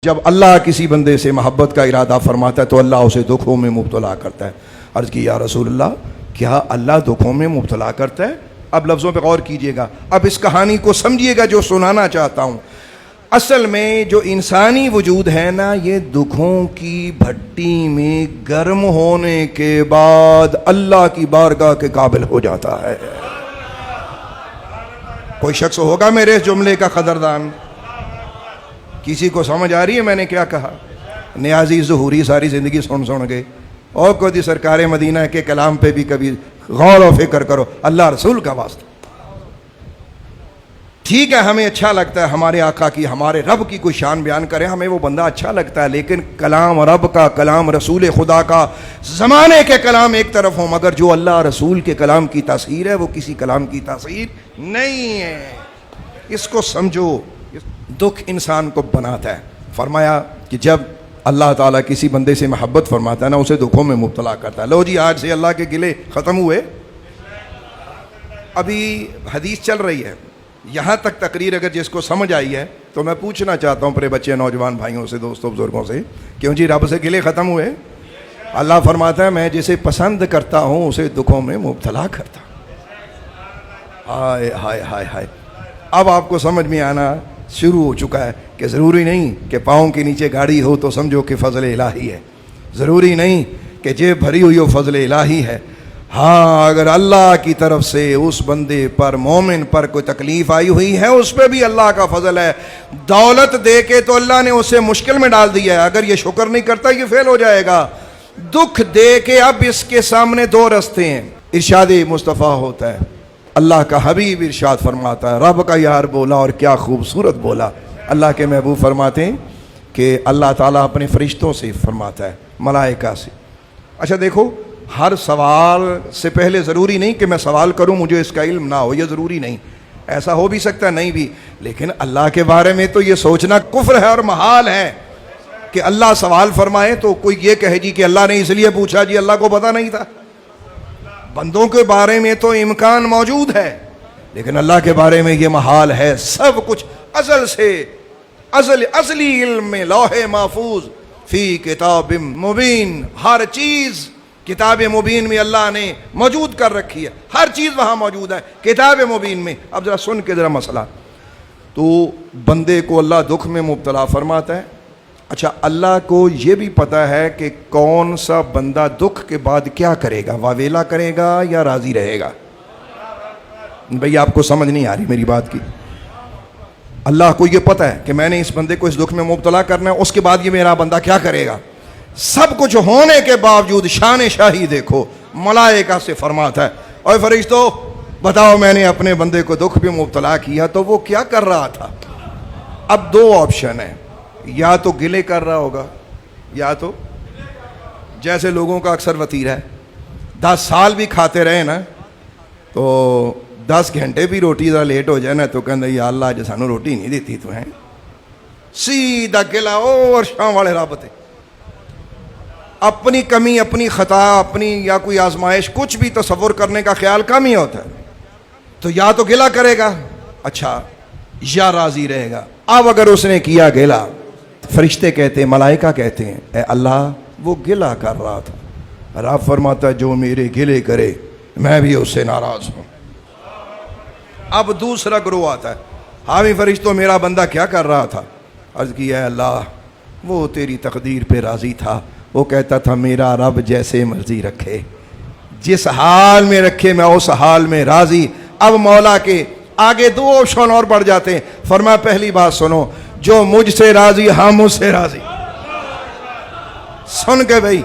जब अल्लाह किसी बंदे से मोहब्बत का इरादा फरमाता है तो अल्लाह उसे दुखों में मुब्तला करता है। अर्ज़ की या रसूलल्लाह, क्या अल्लाह दुखों में मुब्तला करता है? अब लफ्ज़ों पे गौर कीजिएगा, अब इस कहानी को समझिएगा जो सुनाना चाहता हूँ। असल में जो इंसानी वजूद है ना, ये दुखों की भट्टी में गर्म होने के बाद अल्लाह की बारगाह के काबिल हो जाता है। कोई शख्स होगा मेरे इस जुमले का कदरदान? किसी को समझ आ रही है मैंने क्या कहा? नियाज़ी ज़ुहूरी सारी ज़िंदगी सुन गए, और कोई सरकार मदीना के कलाम पे भी कभी गौर और फिक्र करो, अल्लाह रसूल का वास्ता। ठीक है, हमें अच्छा लगता है हमारे आका की, हमारे रब की कोई शान बयान करे, हमें वो बंदा अच्छा लगता है, लेकिन कलाम रब का, कलाम रसूल खुदा का, ज़माने के कलाम एक तरफ हो, मगर जो अल्लाह रसूल के कलाम की तासीर है वो किसी कलाम की तासीर नहीं है। इसको समझो। दुख इंसान को बनाता है। फरमाया कि जब अल्लाह ताला किसी बंदे से मोहब्बत फरमाता है ना, उसे दुखों में मुब्तला करता है। लो जी, आज से अल्लाह के गिले ख़त्म हुए। अभी हदीस चल रही है, यहाँ तक तकरीर अगर जिसको समझ आई है तो मैं पूछना चाहता हूँ अपने बच्चे नौजवान भाइयों से, दोस्तों, बुजुर्गों से, क्यों जी रब से गिले ख़त्म हुए? अल्लाह फरमाता है मैं जिसे पसंद करता हूँ उसे दुखों में मुब्तला करता। हाय हाय हाय हाय। अब आपको समझ में आना शुरू हो चुका है कि ज़रूरी नहीं कि पाँव के नीचे गाड़ी हो तो समझो कि फ़ज़ल इलाही है, ज़रूरी नहीं कि जेब भरी हुई हो फ़ज़ल इलाही है। हाँ, अगर अल्लाह की तरफ से उस बंदे पर, मोमिन पर कोई तकलीफ़ आई हुई है, उस पर भी अल्लाह का फ़ज़ल है। दौलत दे के तो अल्लाह ने उसे मुश्किल में डाल दिया है, अगर ये शुक्र नहीं करता ये फेल हो जाएगा। दुख दे के अब इसके सामने दो रास्ते हैं। इरशाद मुस्तफ़ा होता है, अल्लाह का हबीब इरशाद फरमाता है, रब का यार बोला और क्या खूबसूरत बोला। अल्लाह के महबूब फरमाते हैं कि अल्लाह ताला अपने फरिश्तों से फरमाता है, मलाइका से। अच्छा देखो, हर सवाल से पहले ज़रूरी नहीं कि मैं सवाल करूं मुझे इसका इल्म ना हो, यह ज़रूरी नहीं। ऐसा हो भी सकता है, नहीं भी, लेकिन अल्लाह के बारे में तो ये सोचना कुफ्र है और महाल है कि अल्लाह सवाल फरमाए तो कोई ये कहे जी कि अल्लाह ने इसलिए पूछा जी, अल्लाह को पता नहीं था। बंदों के बारे में तो इम्कान मौजूद है, लेकिन अल्लाह के बारे में ये महाल है। सब कुछ अज़ल से असली इल्म में लौहे महफूज फी किताब मुबीन, हर चीज़ किताब मुबीन में अल्लाह ने मौजूद कर रखी है। हर चीज़ वहाँ मौजूद है किताब मुबीन में। अब ज़रा सुन के ज़रा मसला, तो बंदे को अल्लाह दुख में मुब्तला फरमाता है। अच्छा, अल्लाह को ये भी पता है कि कौन सा बंदा दुख के बाद क्या करेगा, वावेला करेगा या राज़ी रहेगा। भाई आपको समझ नहीं आ रही मेरी बात की? अल्लाह को ये पता है कि मैंने इस बंदे को इस दुख में मुब्तला करना है, उसके बाद ये मेरा बंदा क्या करेगा। सब कुछ होने के बावजूद शान शाही देखो, मलाइका से फरमाता है, और फरिश्तों बताओ मैंने अपने बंदे को दुख में मुब्तला किया तो वो क्या कर रहा था। अब दो ऑप्शन है, या तो गिले कर रहा होगा, या तो जैसे लोगों का अक्सर वतीरा है, 10 साल भी खाते रहे ना तो 10 घंटे भी रोटी ज़रा लेट हो जाए ना तो कहते या अल्लाह अज सानू रोटी नहीं देती तो है सीधा गिला और शाम वाले रब ते। अपनी कमी, अपनी ख़ता, अपनी या कोई आजमाइश कुछ भी तसव्वुर करने का ख्याल कम ही होता है। तो या तो गिला करेगा, अच्छा, या राज़ी रहेगा। अब अगर उसने किया गिला, फरिश्ते कहते हैं, मलाइका कहते हैं, ए अल्लाह वो गिला कर रहा था। रब फरमाता है जो मेरे गिले करे मैं भी उससे नाराज़ हूँ। अब दूसरा ग्रोह आता है, हाँ भी फरिश्तों मेरा बंदा क्या कर रहा था। अर्ज़ किया अल्लाह वो तेरी तकदीर पे राज़ी था, वो कहता था मेरा रब जैसे मर्जी रखे, जिस हाल में रखे मैं उस हाल में राज़ी। अब मौला के आगे दो ऑप्शन और बढ़ जाते हैं। फरमाया पहली बात सुनो, जो मुझसे राज़ी हाँ मुझसे राज़ी। सुन के भाई,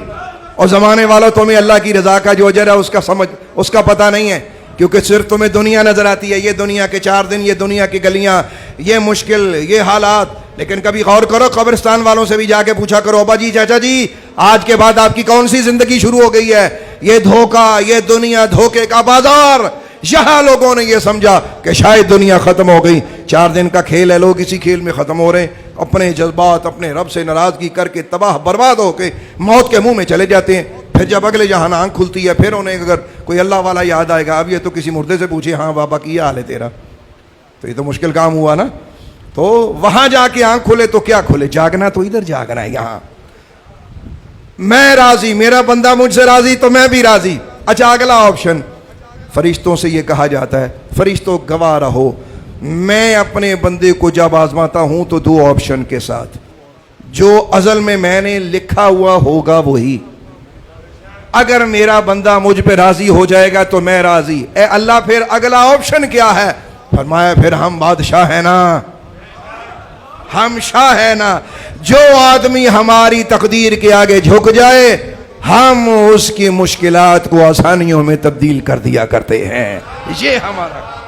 और ज़माने वालों तुम्हें अल्लाह की रज़ा का जो अजर है उसका समझ, उसका पता नहीं है, क्योंकि सिर्फ तुम्हें दुनिया नज़र आती है, ये दुनिया के 4 दिन, ये दुनिया की गलियाँ, ये मुश्किल, ये हालात। लेकिन कभी गौर करो, कब्रिस्तान वालों से भी जाके पूछा करो, अब्बा जी, चाचा जी, आज के बाद आपकी कौन सी ज़िंदगी शुरू हो गई है। ये धोखा, ये दुनिया, धोखे का बाजार। यहाँ लोगों ने ये समझा कि शायद दुनिया ख़त्म हो गई, 4 दिन का खेल है, लोग इसी खेल में ख़त्म हो रहे हैं, अपने जज्बात, अपने रब से नाराज़गी करके तबाह बर्बाद होके मौत के मुंह में चले जाते हैं। फिर जब अगले जहाँ आँख खुलती है, फिर उन्हें अगर कोई अल्लाह वाला याद आएगा, अब ये तो किसी मुर्दे से पूछे, हाँ बाबा क्या हाल है तेरा, तो ये तो मुश्किल काम हुआ ना। तो वहां जाके आंख खोले तो क्या खोले, जागना तो इधर जागना है। यहां मैं राजी, मेरा बंदा मुझसे राजी तो मैं भी राजी। अच्छा, अगला ऑप्शन, फरिश्तों से यह कहा जाता है, फरिश्तों गवाह रहो, मैं अपने बंदे को जब आजमाता हूं तो दो ऑप्शन के साथ, जो अजल में मैंने लिखा हुआ होगा वही। अगर मेरा बंदा मुझ पे राजी हो जाएगा तो मैं राजी। ए अल्लाह, फिर अगला ऑप्शन क्या है? फरमाया फिर हम बादशाह है ना, हम शाह है ना। जो आदमी हमारी तकदीर के आगे झुक जाए, हम उसकी मुश्किलात को आसानियों में तब्दील कर दिया करते हैं। ये हमारा